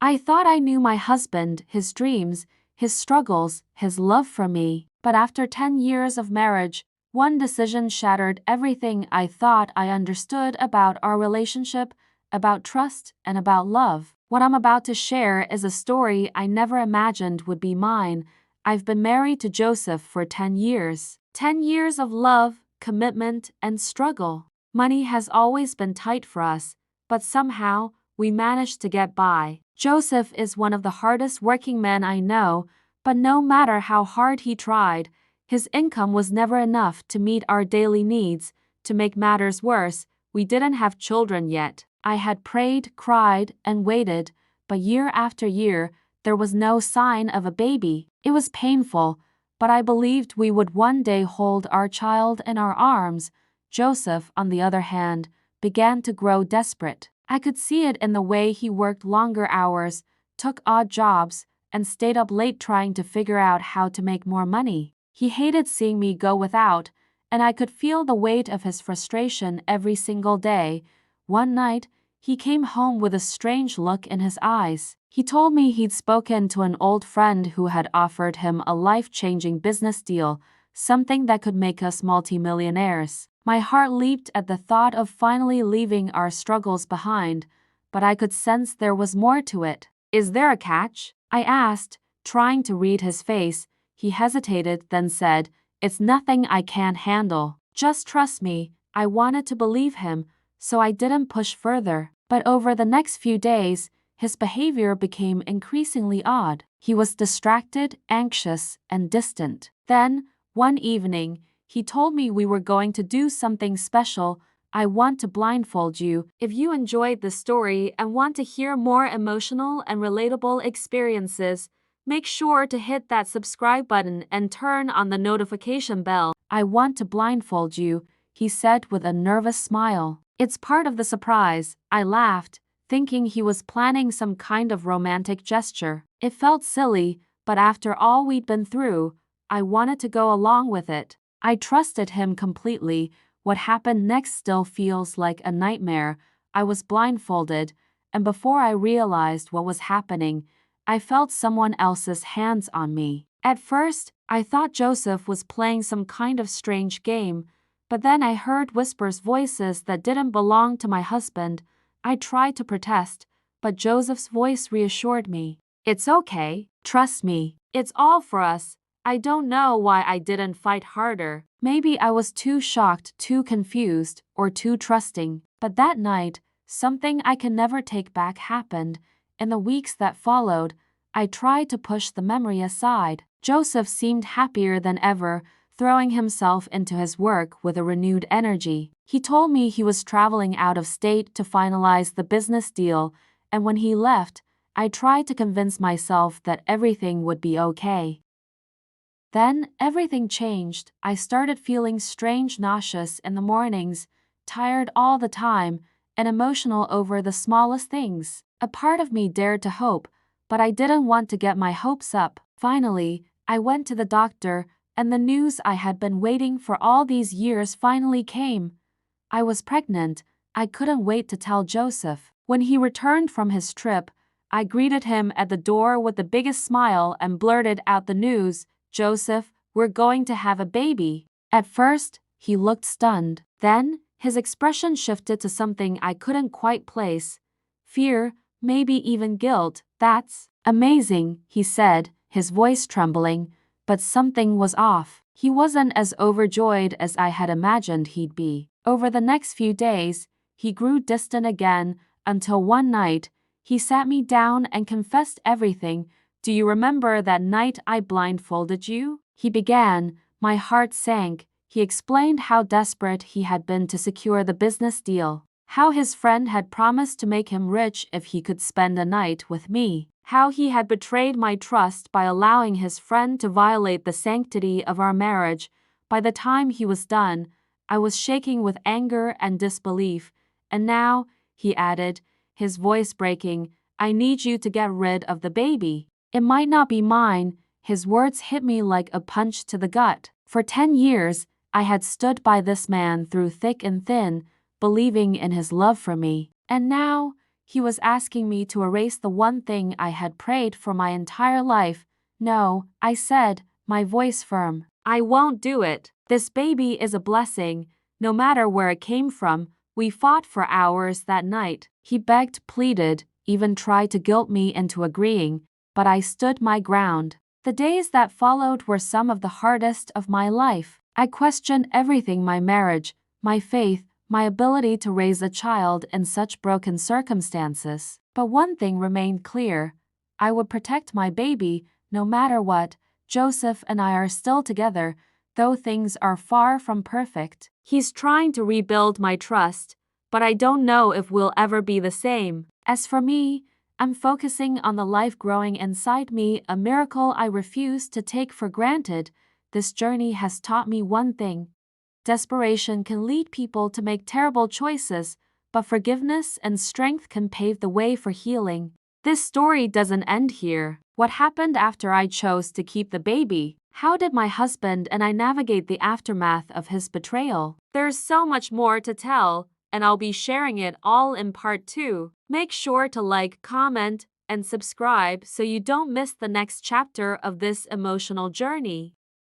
I thought I knew my husband, his dreams, his struggles, his love for me. But after 10 years of marriage, one decision shattered everything I thought I understood about our relationship, about trust, and about love. What I'm about to share is a story I never imagined would be mine. I've been married to Joseph for 10 years. 10 years of love, commitment, and struggle. Money has always been tight for us, but somehow, we managed to get by. Joseph is one of the hardest working men I know, but no matter how hard he tried, his income was never enough to meet our daily needs. To make matters worse, we didn't have children yet. I had prayed, cried, and waited, but year after year, there was no sign of a baby. It was painful, but I believed we would one day hold our child in our arms. Joseph, on the other hand, began to grow desperate. I could see it in the way he worked longer hours, took odd jobs, and stayed up late trying to figure out how to make more money. He hated seeing me go without, and I could feel the weight of his frustration every single day. One night, he came home with a strange look in his eyes. He told me he'd spoken to an old friend who had offered him a life-changing business deal, something that could make us multimillionaires. My heart leaped at the thought of finally leaving our struggles behind, but I could sense there was more to it. "Is there a catch?" I asked, trying to read his face. He hesitated, then said, "It's nothing I can't handle. Just trust me." I wanted to believe him, so I didn't push further. But over the next few days, his behavior became increasingly odd. He was distracted, anxious, and distant. Then, one evening, he told me we were going to do something special. "I want to blindfold you." If you enjoyed this story and want to hear more emotional and relatable experiences, make sure to hit that subscribe button and turn on the notification bell. "I want to blindfold you," he said with a nervous smile. "It's part of the surprise." I laughed, thinking he was planning some kind of romantic gesture. It felt silly, but after all we'd been through, I wanted to go along with it. I trusted him completely. What happened next still feels like a nightmare. I was blindfolded, and before I realized what was happening, I felt someone else's hands on me. At first, I thought Joseph was playing some kind of strange game, but then I heard voices that didn't belong to my husband. I tried to protest, but Joseph's voice reassured me. "It's okay. Trust me. It's all for us." I don't know why I didn't fight harder. Maybe I was too shocked, too confused, or too trusting. But that night, something I can never take back happened. In the weeks that followed, I tried to push the memory aside. Joseph seemed happier than ever, throwing himself into his work with a renewed energy. He told me he was traveling out of state to finalize the business deal, and when he left, I tried to convince myself that everything would be okay. Then, everything changed. I started feeling strange, nauseous in the mornings, tired all the time, and emotional over the smallest things. A part of me dared to hope, but I didn't want to get my hopes up. Finally, I went to the doctor, and the news I had been waiting for all these years finally came. I was pregnant. I couldn't wait to tell Joseph. When he returned from his trip, I greeted him at the door with the biggest smile and blurted out the news. "Joseph, we're going to have a baby." At first, he looked stunned. Then, his expression shifted to something I couldn't quite place. Fear, maybe even guilt. "That's amazing," he said, his voice trembling, but something was off. He wasn't as overjoyed as I had imagined he'd be. Over the next few days, he grew distant again, until one night, he sat me down and confessed everything. "Do you remember that night I blindfolded you?" he began. My heart sank. He explained how desperate he had been to secure the business deal, how his friend had promised to make him rich if he could spend a night with me, how he had betrayed my trust by allowing his friend to violate the sanctity of our marriage. By the time he was done, I was shaking with anger and disbelief. "And now," he added, his voice breaking, "I need you to get rid of the baby. It might not be mine." His words hit me like a punch to the gut. For 10 years, I had stood by this man through thick and thin, believing in his love for me. And now, He was asking me to erase the one thing I had prayed for my entire life. No, I said, my voice firm. I won't do it. This baby is a blessing, no matter where it came from. We fought for hours that night. He begged, pleaded, even tried to guilt me into agreeing, but I stood my ground. The days that followed were some of the hardest of my life. I questioned everything: my marriage, my faith, my ability to raise a child in such broken circumstances. But one thing remained clear: I would protect my baby, no matter what. Joseph and I are still together, though things are far from perfect. He's trying to rebuild my trust, but I don't know if we'll ever be the same. As for me, I'm focusing on the life growing inside me, a miracle I refuse to take for granted. This journey has taught me one thing: desperation can lead people to make terrible choices, but forgiveness and strength can pave the way for healing. This story doesn't end here. What happened after I chose to keep the baby? How did my husband and I navigate the aftermath of his betrayal? There's so much more to tell, and I'll be sharing it all in part 2. Make sure to like, comment, and subscribe so you don't miss the next chapter of this emotional journey.